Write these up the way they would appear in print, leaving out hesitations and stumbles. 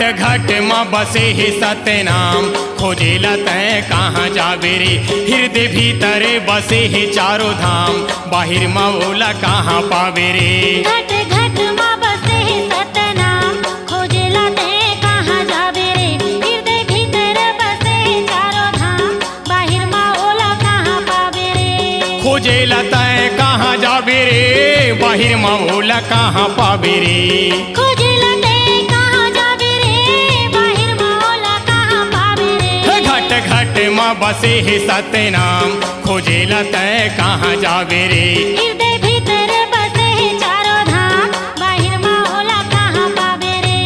घट घट माँ बसे हे सतनाम, खोजेला तय कहाँ जावे रे। हृदय भीतरे बसे हे चारों धाम, बाहिर माँ बोला कहाँ पावे रे। घट घट माँ बसे हे सतनाम, खोजेला तय कहाँ जावे रे। हृदय भीतर बसे हे चारों धाम, बाहिर माँ बोला कहाँ पावे रे। खोजेला तय कहाँ जावे रे, बाहिर माँ बोला कहाँ पावे रे। खोजेला तय कहाँ जावे रे, बाहिर माँ बोला कहाँ पावे रे। घट घट माँ बसे हे सतनाम, खोजेला तय कहाँ जावे रे। हृदय भीतर बसे हे चारों धाम, बाहिर माँ बोला कहाँ पावे रे।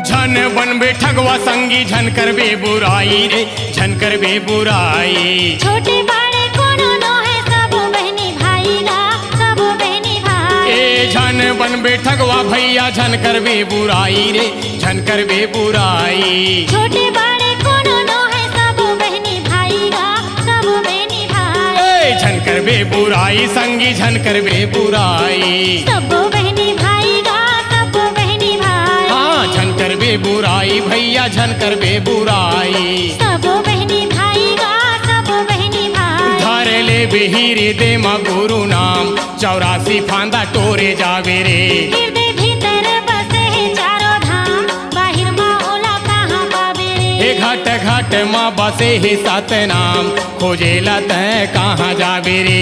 झन बनबे ठगवा संगी, झन करबे बुराई रे, झन करबे बुराई। छोटे बड़े कोनो नो है, सबो बहनी भाई गा, सबो बहनी भाई। ए झन बनबे ठगवा भैया, झन करबे बुराई रे, झन करबे बुराई। छोटे बड़े कोनो नो है, सबो बहनी भाई गा, सबो बहनी भाई। ए झन करबे बुराई संगी, झन करबे बुराई। सबो बहनी भाई गा, सबो बहनी भाई। हाँ झन करबे बुराई भैया, झन करबे बुराई। सबो बहनी भाई गा, सबो बहनी भाई। धर ले बेहिरे दे माँ गुरु नाम, 84 फांदा टोरे जावे रे। हृदय भीतर बसे हे चारों धाम, बाहिर माँ ओला कहाँ पावे रे। हे घट घट माँ बसे हे सतनाम, खोजेला तय कहाँ जावे रे।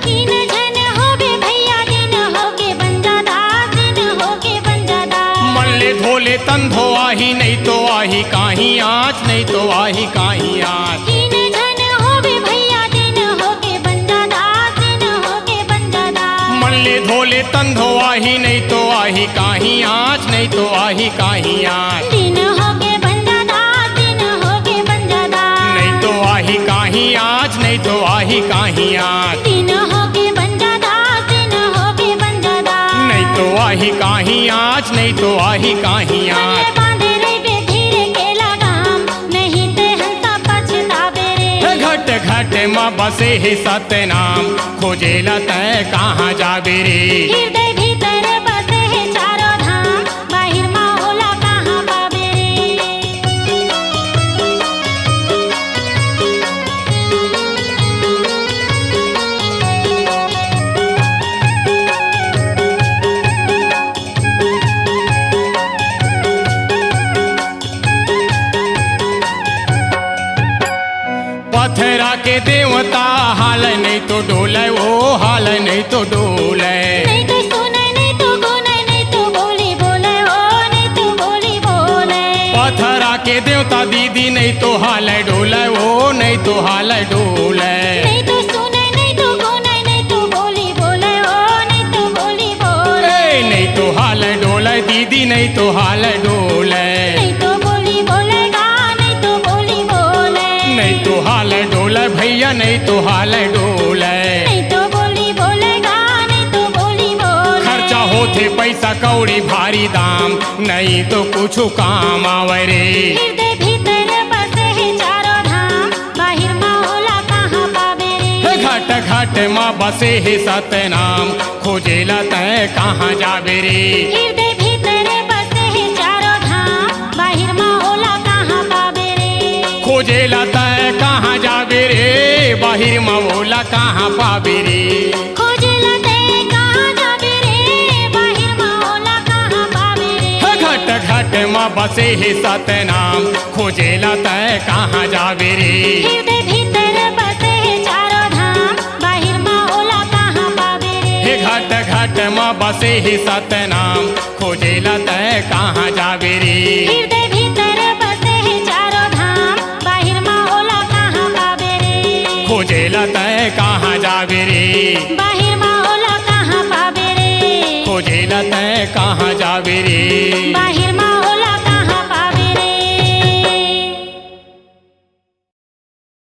हीन झन होगे भैया, दिन होगे बन जादा, दिन होगे बन जादा। मन ले धोले तन धो आही, नहीं तो आही काही आज, नहीं तो आही काही आज। हीन झन होगे भैया, दिन होगे बन जादा, दिन होगे बन जादा। मन ले धोले तन धो आही, नहीं तो आही काही आज, नहीं तो आही काही आज। दिन होगे बन जादा, दिन होगे बन जादा। नहीं तो आही काही आज, नहीं तो आही काही आज। दिन होगे बन जादा, दिन होगे बन जादा। नहीं तो आही काही आज, नहीं तो आही काही मन आज। बांधे रे धीरे के लगाम, नहीं ते हंसा पछतावे रे। घट घट माँ बसे हे सतनाम, खोजेला तय कहाँ जावे रे। हृदय भीतर बसे हे चारों धाम, बाहिर माँ ओला कहाँ पावे रे। पथरा के देवता हाल नहीं तो डोले, वो हाल नहीं तो डोले। नहीं तो सुने, नहीं तो गुने, नहीं तो बोली बोले, ओ नहीं तो बोली बोले। पथरा के देवता दीदी नहीं तो हाल डोले, वो नहीं तो हाल डोले। नहीं तो सुने, नहीं तो गुने, नहीं तो बोली बोले, ओ नहीं तो बोली बोले। ए नहीं तो हाल डोले दीदी, नहीं तो हाल डोले। नहीं तो बोली बोलेगा, नहीं तो बोली बोले। नहीं तो हाल डोले भैया, नहीं तो हाल डोले। नहीं तो बोली बोलेगा, नहीं तो बोली बोले। खर्चा होते पैसा कौड़ी भारी दाम, नहीं तो कुछ काम आवे रे। हृदय भीतर बसे हे चारों धाम, बाहिर माँ ओला कहाँ पावे रे। घट घट माँ बसे हे सतनाम, खोजेला तय कहाँ जावे रे। हृदय भीतर बसे हे चारों धाम, बाहिर माँ ओला कहाँ पावे रे। खोजेला तय कहाँ जावे रे, बाहिर माँ बोला कहाँ पावे रे। खोजेला तय कहाँ जावे रे, बाहिर माँ ओला कहाँ पावे रे। घट घट माँ बसे हे सतनाम, खोजेला तय कहाँ जावे रे। हृदय भीतर बसे हे चारों धाम, बाहिर माँ ओला कहाँ पावे रे। घट घट माँ बसे हे सतनाम, खोजेला तय कहाँ जावे रे। हृदय भीतर बसे हे चारों धाम, बाहिर माँ ओला कहाँ पावे रे। खोजेला तय कहाँ जा जावे रे बाहिर माओला कहाँ पावे रे खोजेला तै कहाँ जावे रे बाहिर मा